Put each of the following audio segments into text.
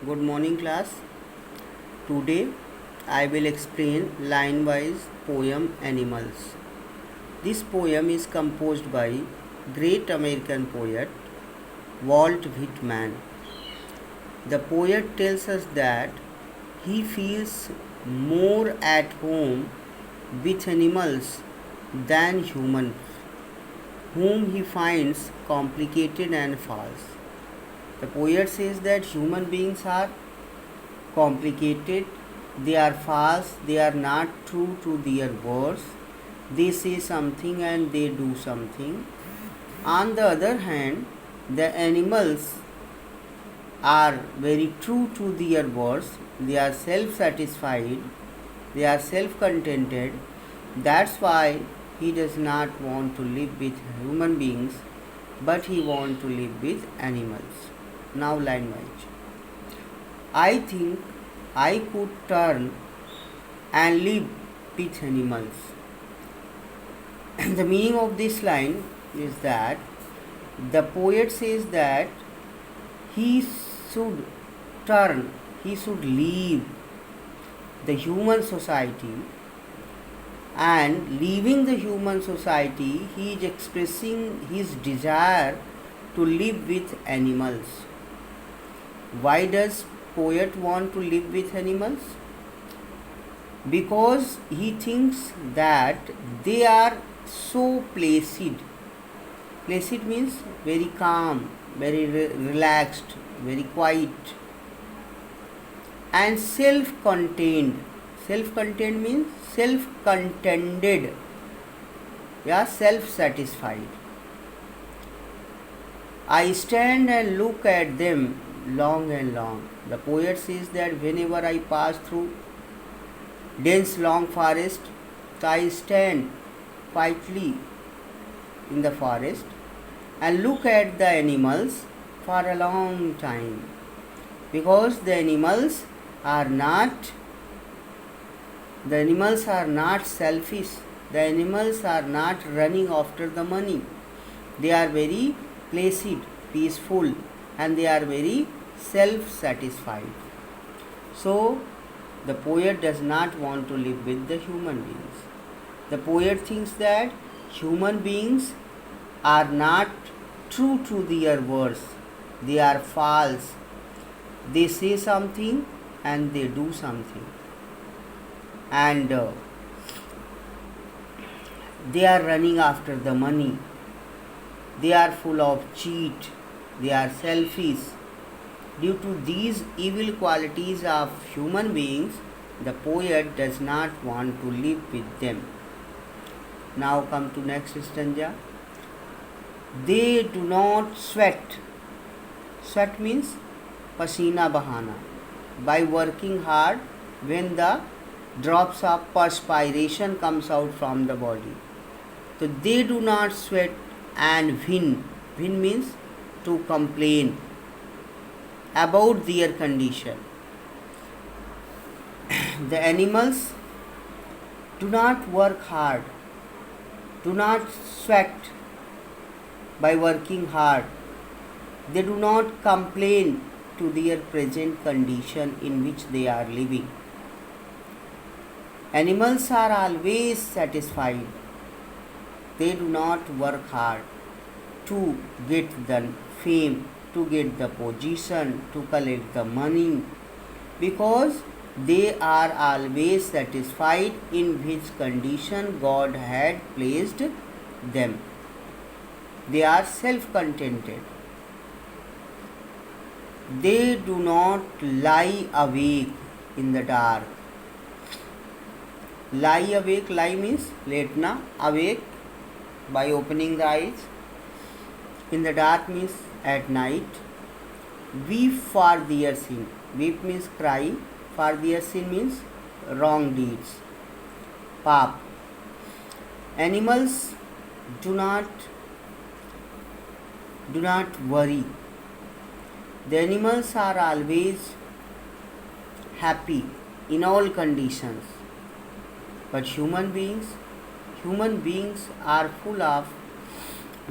Good morning, class. Today I will explain line wise poem Animals. This poem is composed by great American poet Walt Whitman. The poet tells us that he feels more at home with animals than humans, whom he finds complicated and false. The poet says that human beings are complicated, they are false, they are not true to their words, they say something and they do something. On the other hand, the animals are very true to their words, they are self satisfied, they are self contented. That's why he does not want to live with human beings, but he wants to live with animals. Now, line wise. I think I could turn and live with animals. The meaning of this line is that the poet says that he should turn, he should leave the human society, and leaving the human society, he is expressing his desire to live with animals. Why does poet want to live with animals? Because he thinks that they are so placid. Placid means very calm, very relaxed, very quiet, and self-contained. Self-contained means self-contented, self-satisfied. I stand and look at them long and long. The poet says that whenever I pass through dense long forest, I stand quietly in the forest and look at the animals for a long time, because the animals are not selfish, the animals are not running after the money, they are very placid, peaceful, and they are very self-satisfied. So the poet does not want to live with the human beings. The poet thinks that human beings are not true to their words, they are false, they say something and they do something, and they are running after the money, they are full of cheat, they are selfish. Due to these evil qualities of human beings, the poet does not want to live with them. Now come to next stanza. They do not sweat. Sweat means pasina bahana. By working hard, when the drops of perspiration comes out from the body. So they do not sweat and whin. Whin means to complain about their condition. The animals do not work hard, do not sweat by working hard, they do not complain to their present condition in which they are living. Animals are always satisfied, they do not work hard to get the fame, to get the position, to collect the money, because they are always satisfied in which condition God had placed them. They are self-contented. They do not lie awake in the dark. Lie awake, lie means letna, awake by opening the eyes. In the dark means at night. Weep for their sin. Weep means cry. For their sin means wrong deeds. Pap. Animals do not worry. The animals are always happy in all conditions. But human beings are full of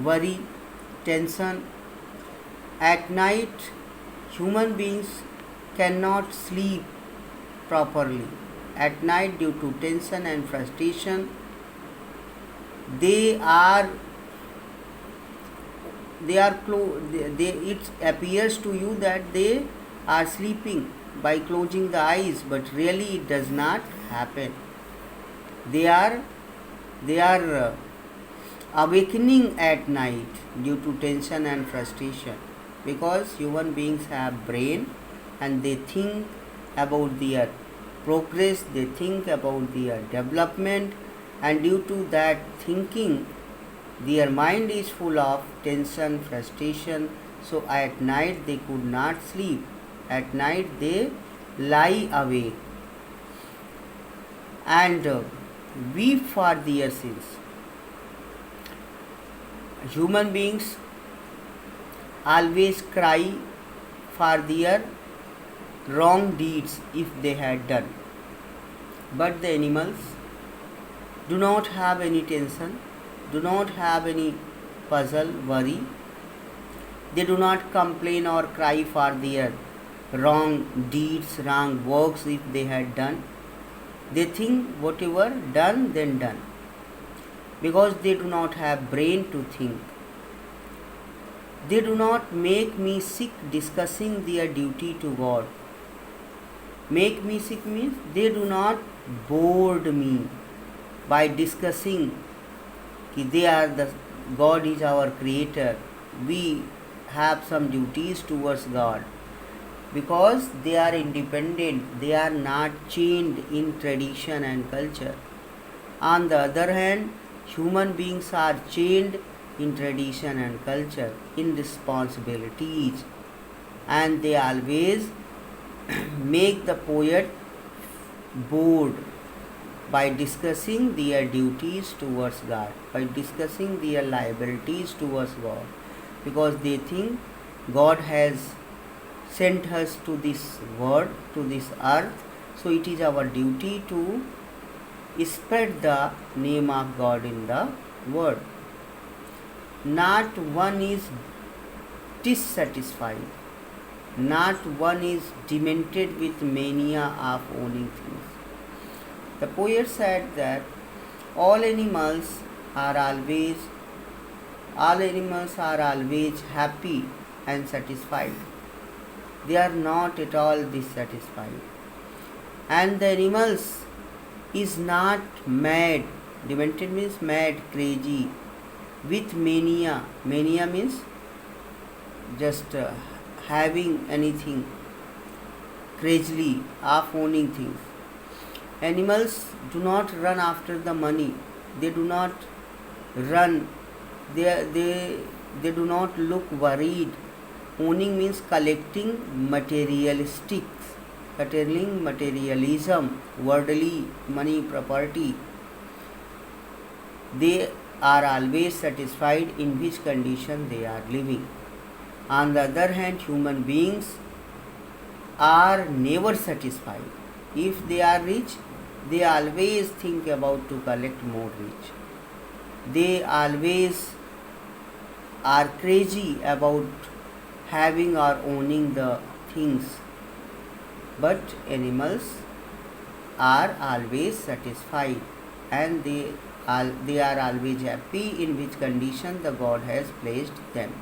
worry, tension. At night, human beings cannot sleep properly. At night, due to tension and frustration, they are it appears to you that they are sleeping by closing the eyes, but really it does not happen. They are awakening at night due to tension and frustration, because human beings have brain and they think about their progress, they think about their development, and due to that thinking their mind is full of tension, frustration. So at night they could not sleep. At night they lie awake and weep for their sins. Human beings always cry for their wrong deeds if they had done, but the animals do not have any tension, do not have any puzzle, worry. They do not complain or cry for their wrong deeds, wrong works if they had done. They think whatever done, then done, because they do not have brain to think. They do not make me sick discussing their duty to God. Make me sick means they do not bored me by discussing that they are the God is our creator. We have some duties towards God, because they are independent. They are not chained in tradition and culture. On the other hand, human beings are chained in tradition and culture, in responsibilities, and they always make the poet bored by discussing their duties towards God, by discussing their liabilities towards God, because they think God has sent us to this world, to this earth, so it is our duty to spread the name of God in the world. Not one is dissatisfied, not one is demented with mania of owning things. The poet said that all animals are always happy and satisfied. They are not at all dissatisfied. And the animals is not mad. Demented means mad, crazy, with mania. Mania means just having anything, crazily of owning things. Animals do not run after the money. They do not run. They do not look worried. Owning means collecting materialism, worldly money, property. They are always satisfied in which condition they are living. On the other hand, human beings are never satisfied. If they are rich, they always think about to collect more rich. They always are crazy about having or owning the things. But animals are always satisfied, and they are always happy in which condition the God has placed them.